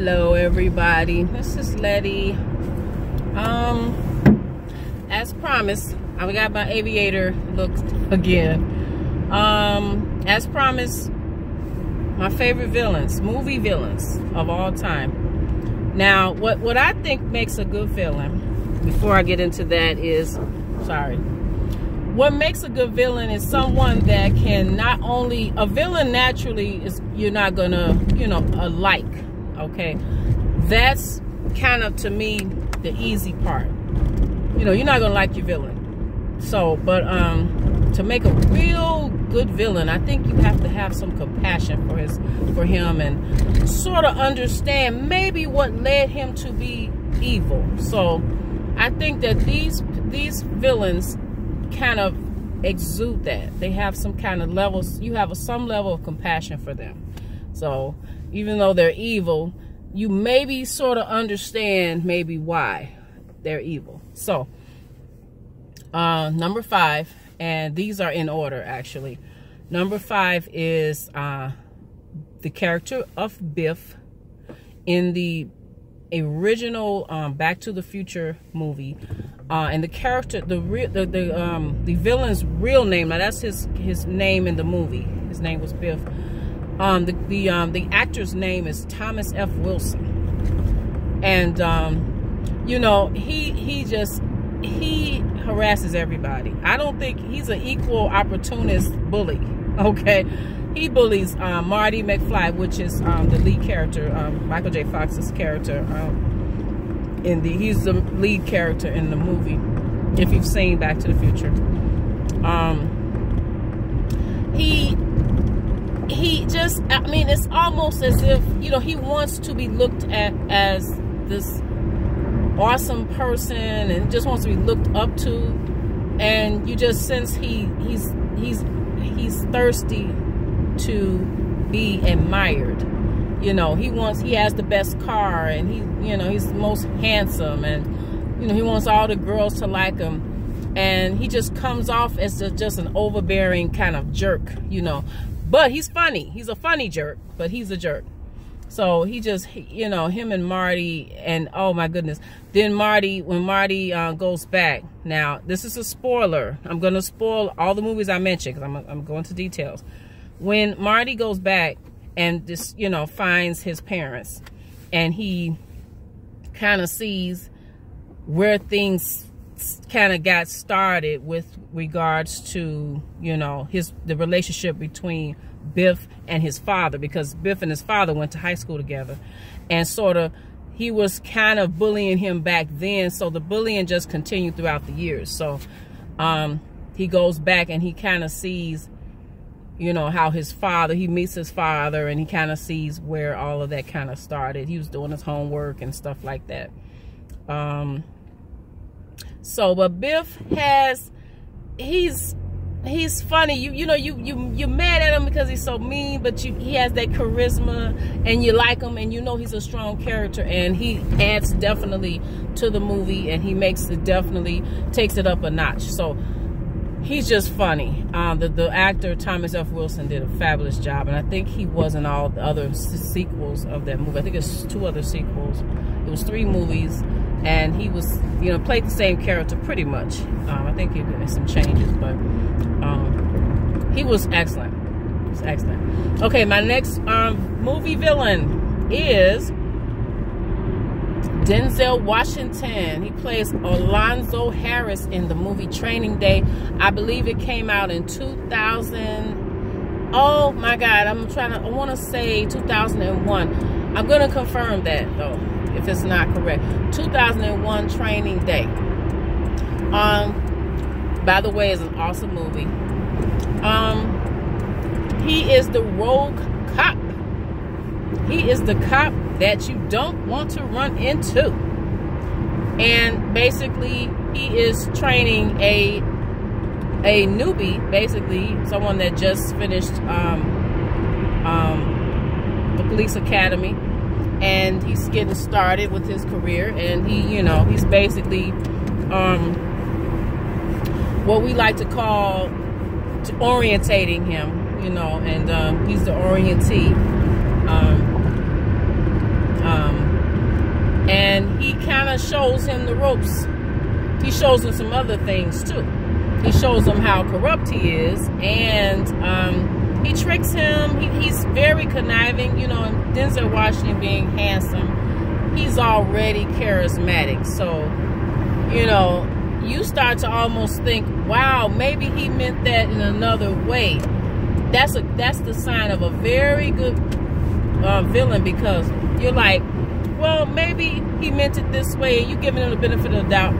Hello everybody, this is Letty. As promised, I got my aviator look again. As promised, my favorite villains, movie villains of all time. Now, what I think makes a good villain, before I get into that, is, what makes a good villain is someone that can not only, a villain naturally is, you're not gonna, like, okay? That's kind of, to me, the easy part. You're not gonna like your villain. So, but to make a real good villain, I think you have to have some compassion for him and sort of understand maybe what led him to be evil. So I think that these villains kind of exude that. They have some kind of levels. You have some level of compassion for them. So even though they're evil, you maybe sort of understand maybe why they're evil. So number 5, and these are in order actually. Number 5 is the character of Biff in the original Back to the Future movie, and the character, the villain's real name. Now that's his name in the movie. His name was Biff. The actor's name is Thomas F. Wilson, and he harasses everybody. I don't think he's an equal opportunist bully. Okay, he bullies Marty McFly, which is the lead character, Michael J. Fox's character. He's the lead character in the movie. If you've seen Back to the Future, he just, I mean, it's almost as if he wants to be looked at as this awesome person and just wants to be looked up to, and you just sense he's thirsty to be admired. He has the best car, and he's the most handsome, and he wants all the girls to like him, and he just comes off as just an overbearing kind of jerk, but he's funny. He's a funny jerk, but he's a jerk. So he just, him and Marty, and oh my goodness. Then when Marty goes back. Now, this is a spoiler. I'm going to spoil all the movies I mentioned because I'm going to details. When Marty goes back and just, finds his parents, and he kind of sees where things kind of got started with regards to, the relationship between Biff and his father, because Biff and his father went to high school together, and sort of he was kind of bullying him back then, so the bullying just continued throughout the years. So he goes back and he kind of sees, how he meets his father, and he kind of sees where all of that kind of started. He was doing his homework and stuff like that. But Biff he's funny. You're mad at him because he's so mean, but he has that charisma, and you like him, and he's a strong character, and he adds definitely to the movie, and he definitely takes it up a notch. So he's just funny. The actor Thomas F. Wilson did a fabulous job, and I think he was in all the other sequels of that movie. I think it's 2 other sequels. It was 3 movies, and he was, played the same character pretty much. I think he did some changes, but he was excellent. He was excellent. Okay, my next movie villain is Denzel Washington. He plays Alonzo Harris in the movie Training Day. I believe it came out in 2000. Oh my God, I want to say 2001. I'm going to confirm that though, if it's not correct. 2001 Training Day. By the way, it's an awesome movie. He is the rogue cop. He is the cop that you don't want to run into. And basically, he is training a newbie, basically someone that just finished the police academy, and he's getting started with his career, and he's basically what we like to call orientating him, and he's the orientee. of shows him the ropes. He shows him some other things too. He shows him how corrupt he is, and he tricks him. He's very conniving, you know. And Denzel Washington being handsome, he's already charismatic. So, you know, you start to almost think, wow, maybe he meant that in another way. That's the sign of a very good villain, because you're like, well, maybe he meant it this way, and you giving him the benefit of the doubt,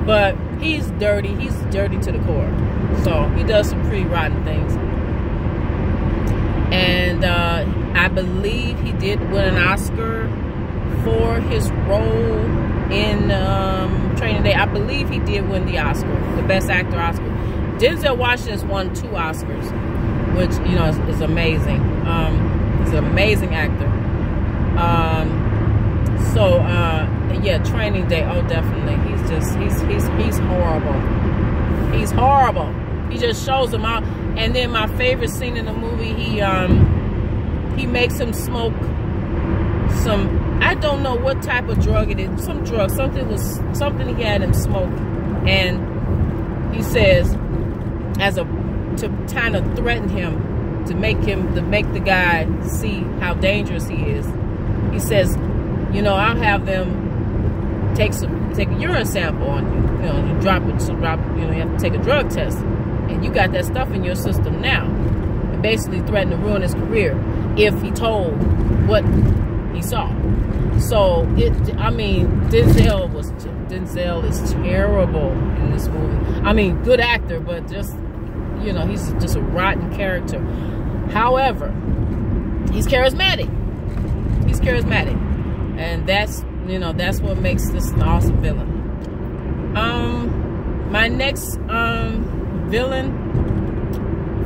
but he's dirty. He's dirty to the core. So he does some pretty rotten things. And I believe he did win an Oscar for his role in Training Day. I believe he did win the Oscar, the Best Actor Oscar. Denzel Washington's won 2 Oscars, which, you know, is amazing. He's an amazing actor. Yeah, Training Day. Oh, definitely. He's horrible. He's horrible. He just shows them out. And then my favorite scene in the movie, he makes him smoke some, I don't know what type of drug it is. Some drug. Something he had him smoke. And he says, to kind of threaten him, to make the guy see how dangerous he is. He says, you know, I'll have them take a urine sample on you. You know, you drop it, you know, you have to take a drug test, and you got that stuff in your system now. And basically threaten to ruin his career if he told what he saw. So I mean, Denzel is terrible in this movie. I mean, good actor, but just, you know, he's just a rotten character. However, he's charismatic. He's charismatic, and that's, you know, that's what makes this an awesome villain. My next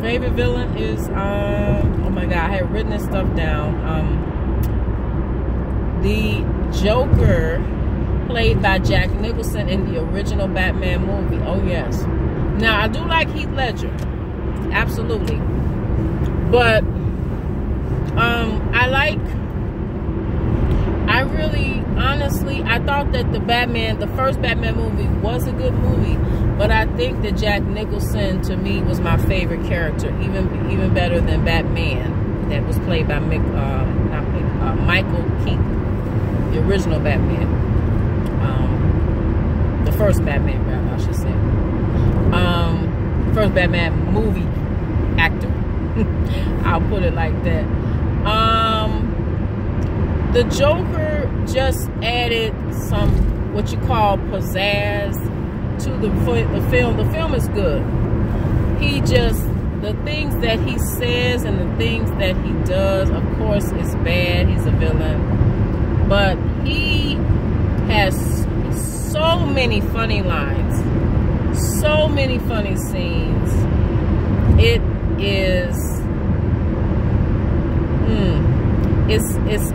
favorite villain is oh my god, I had written this stuff down. The Joker, played by Jack Nicholson in the original Batman movie. Oh yes. Now I do like Heath Ledger, absolutely, but honestly, I thought that the first Batman movie was a good movie, but I think that Jack Nicholson, to me, was my favorite character, even better than Batman, that was played by Michael Keaton, the original Batman, the first Batman, rather, I should say, first Batman movie actor. I'll put it like that. The Joker just added some, what you call, pizzazz to the film. The film is good. The things that he says and the things that he does, of course, is bad. He's a villain. But he has so many funny lines, so many funny scenes. It is...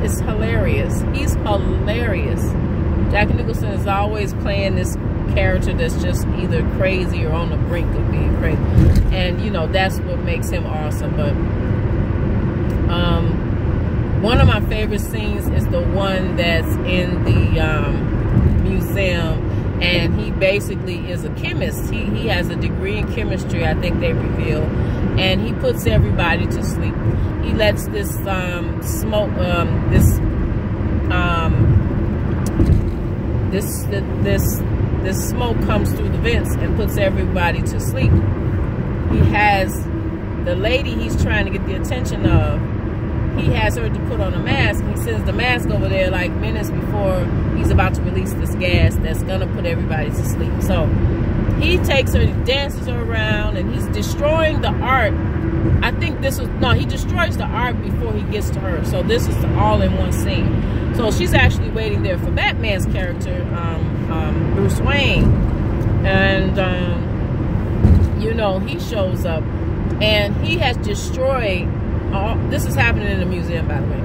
It's hilarious. He's hilarious. Jack Nicholson is always playing this character that's just either crazy or on the brink of being crazy, and you know, that's what makes him awesome. But one of my favorite scenes is the one that's in the museum, and he basically is a chemist. He has a degree in chemistry, I think they reveal, and he puts everybody to sleep. He lets this smoke, this smoke comes through the vents and puts everybody to sleep. He has the lady he's trying to get the attention of. He has her to put on a mask. He sends the mask over there like minutes before he's about to release this gas that's gonna put everybody to sleep. So he takes her, dances her around, and he's destroying the art. I think this was, no, he destroys the art before he gets to her. So this is all in one scene. So she's actually waiting there for Batman's character, Bruce Wayne. And, you know, he shows up, and he has destroyed, this is happening in the museum, by the way.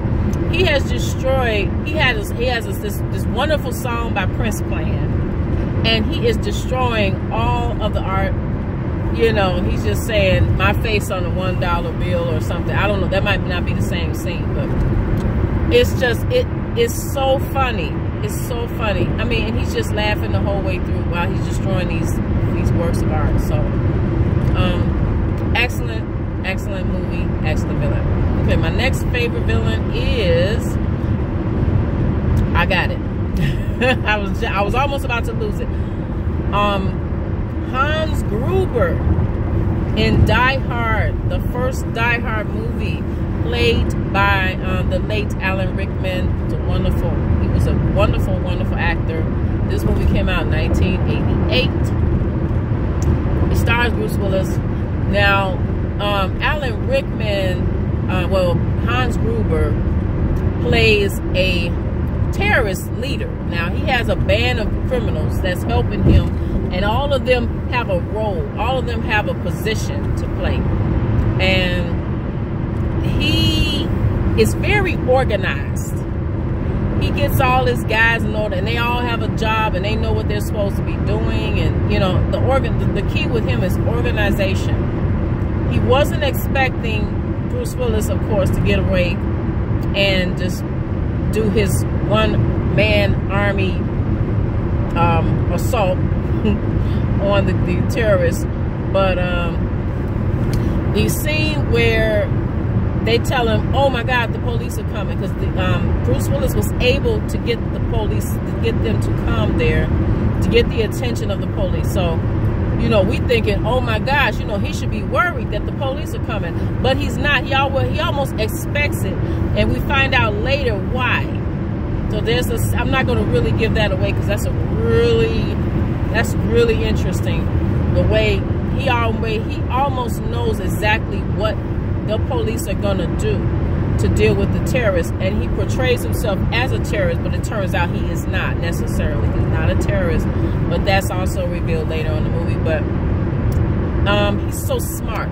He has destroyed, he has this wonderful song by Prince playing, and he is destroying all of the art. You know, he's just saying, my face on a $1 bill or something. I don't know, that might not be the same scene, but it's just, it's so funny. It's so funny. I mean, and he's just laughing the whole way through while he's destroying these works of art. So, excellent movie, excellent villain. Okay, my next favorite villain is, I got it. I was almost about to lose it. Hans Gruber in Die Hard, the first Die Hard movie, played by the late Alan Rickman. He was a wonderful, wonderful actor. This movie came out in 1988. It stars Bruce Willis. Now, Alan Rickman, Hans Gruber plays a terrorist leader. Now, he has a band of criminals that's helping him, and all of them have a role. All of them have a position to play. And he is very organized. He gets all his guys in order, and they all have a job, and they know what they're supposed to be doing. And you know, the key with him is organization. He wasn't expecting Bruce Willis, of course, to get away and just do his one-man army assault on the terrorists. But the scene where they tell him, oh my God, the police are coming, because Bruce Willis was able to get the police, to get them to come there, to get the attention of the police. So, you know, we thinking, oh my gosh, you know, he should be worried that the police are coming, but he's not. He almost expects it, and we find out later why. So I'm not going to really give that away, because that's really interesting. The way he almost knows exactly what the police are going to do to deal with the terrorists, and he portrays himself as a terrorist, but it turns out he is not necessarily. He's not a terrorist, but that's also revealed later in the movie. But he's so smart.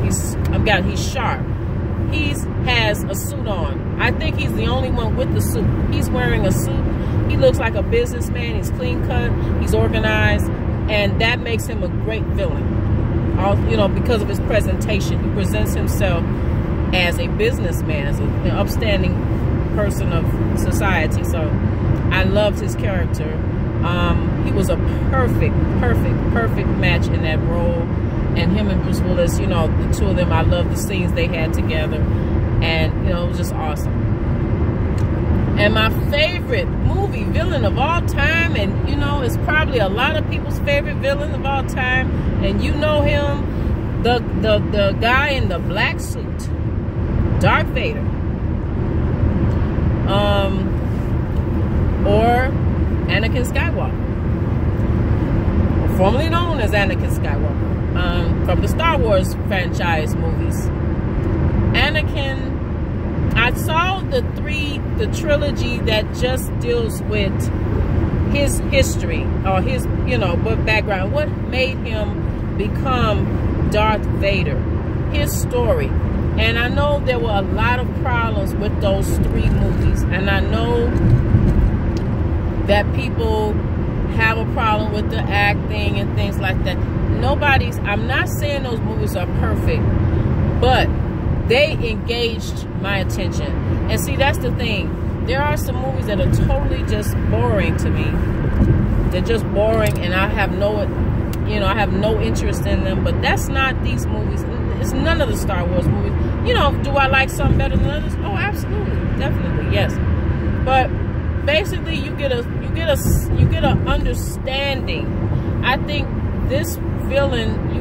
He's sharp. He has a suit on. I think he's the only one with the suit. He's wearing a suit. He looks like a businessman. He's clean cut. He's organized, and that makes him a great villain. You know, because of his presentation. He presents himself as a businessman, as an upstanding person of society. So I loved his character. He was a perfect match in that role. And him and Bruce Willis, you know, the two of them, I love the scenes they had together. And, you know, it was just awesome. And my favorite movie villain of all time, and, you know, it's probably a lot of people's favorite villain of all time, and you know him, the guy in the black suit, Darth Vader. Or Anakin Skywalker. Formerly known as Anakin Skywalker. From the Star Wars franchise movies. Anakin, I saw the trilogy that just deals with his history, or his, you know, what background, what made him become Darth Vader, his story. And I know there were a lot of problems with those three movies, and I know that people have a problem with the acting and things like that. I'm not saying those movies are perfect, but they engaged my attention. And see, that's the thing. There are some movies that are totally just boring to me. They're just boring, and I have no interest in them. But that's not these movies. It's none of the Star Wars movies. You know, do I like some better than others? Oh, absolutely, definitely, yes. But basically, you get a understanding. I think this villain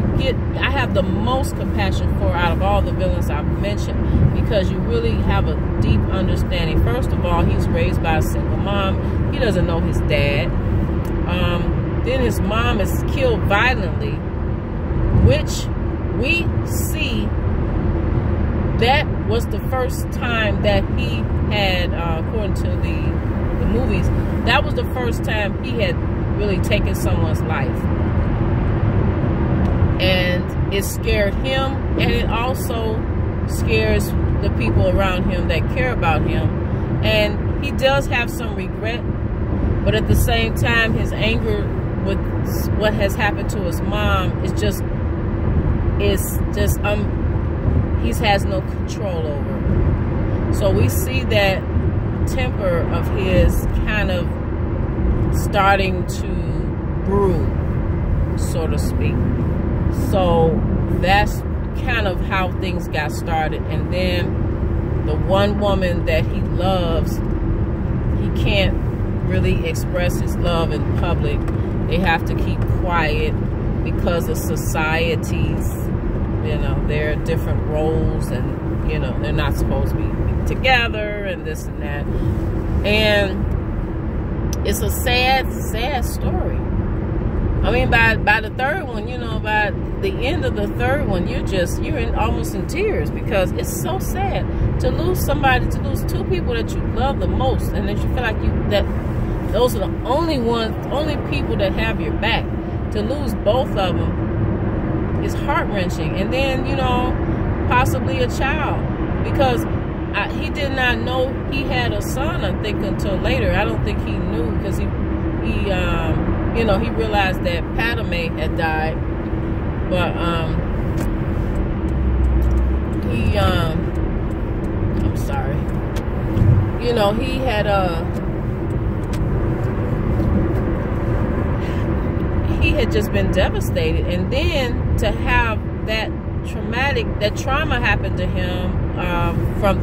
I have the most compassion for out of all the villains I've mentioned, because you really have a deep understanding. First of all, he's raised by a single mom. He doesn't know his dad. Then his mom is killed violently, which we see that was the first time that he had, according to the movies, that was the first time he had really taken someone's life. And it scared him, and it also scares the people around him that care about him. And he does have some regret, but at the same time, his anger with what has happened to his mom he has no control over. So we see that temper of his kind of starting to brew, so to speak. So that's kind of how things got started. And then the one woman that he loves, he can't really express his love in public. They have to keep quiet because of society's, you know, there are different roles, and, you know, they're not supposed to be together and this and that. And it's a sad, sad story. I mean, by the third one, you know, by the end of the third one, you're almost in tears, because it's so sad to lose somebody, to lose two people that you love the most, and that you feel like those are the only people that have your back. To lose both of them is heart-wrenching. And then, you know, possibly a child, because he did not know he had a son, I think, until later. I don't think he knew, because he you know, he realized that Padme had died, but I'm sorry, you know, he had just been devastated. And then to have that trauma happen to him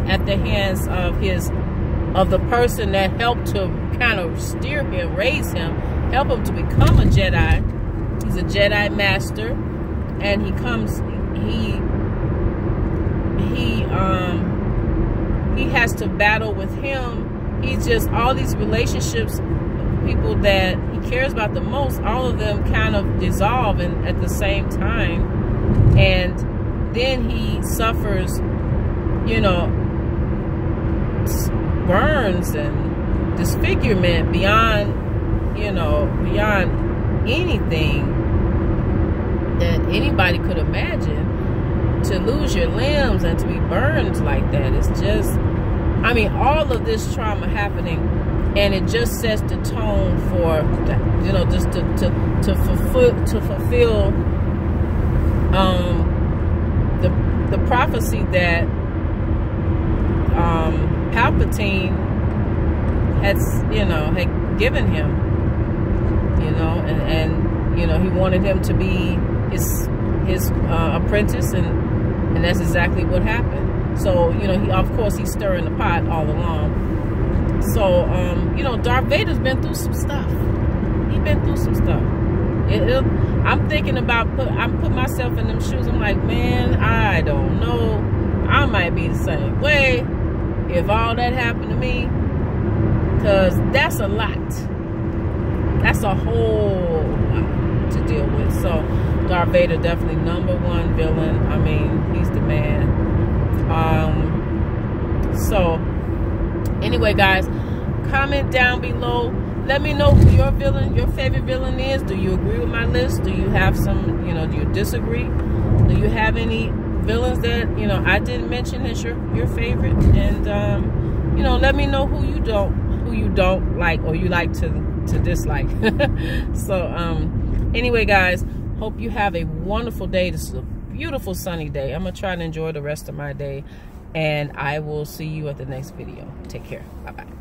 at the hands of the person that helped to kind of steer him, raise him, help him to become a Jedi. He's a Jedi master, and he has to battle with him. He's just, all these relationships, people that he cares about the most, all of them kind of dissolve at the same time. And then he suffers, you know, burns and disfigurement beyond, you know, beyond anything that anybody could imagine. To lose your limbs and to be burned like that, it's just, I mean, all of this trauma happening, and it just sets the tone for, you know, just to fulfill the prophecy that Palpatine had given him, you know, and you know, he wanted him to be his apprentice, and that's exactly what happened. So, you know, he's stirring the pot all along. So, you know, Darth Vader's been through some stuff. He's been through some stuff. I'm thinking about, I'm putting myself in them shoes. I'm like, man, I don't know. I might be the same way if all that happened to me. Because that's a lot. That's a whole lot to deal with. So, Darth Vader definitely #1 villain. I mean, he's the man. So, anyway, guys, comment down below. Let me know who your favorite villain is. Do you agree with my list? Do you have some, you know, do you disagree? Do you have any villains that, you know, I didn't mention as your favorite? And, you know, let me know who you don't like, or you like to dislike. So, anyway, guys, hope you have a wonderful day. This is a beautiful sunny day. I'm going to try to enjoy the rest of my day, and I will see you at the next video. Take care. Bye-bye.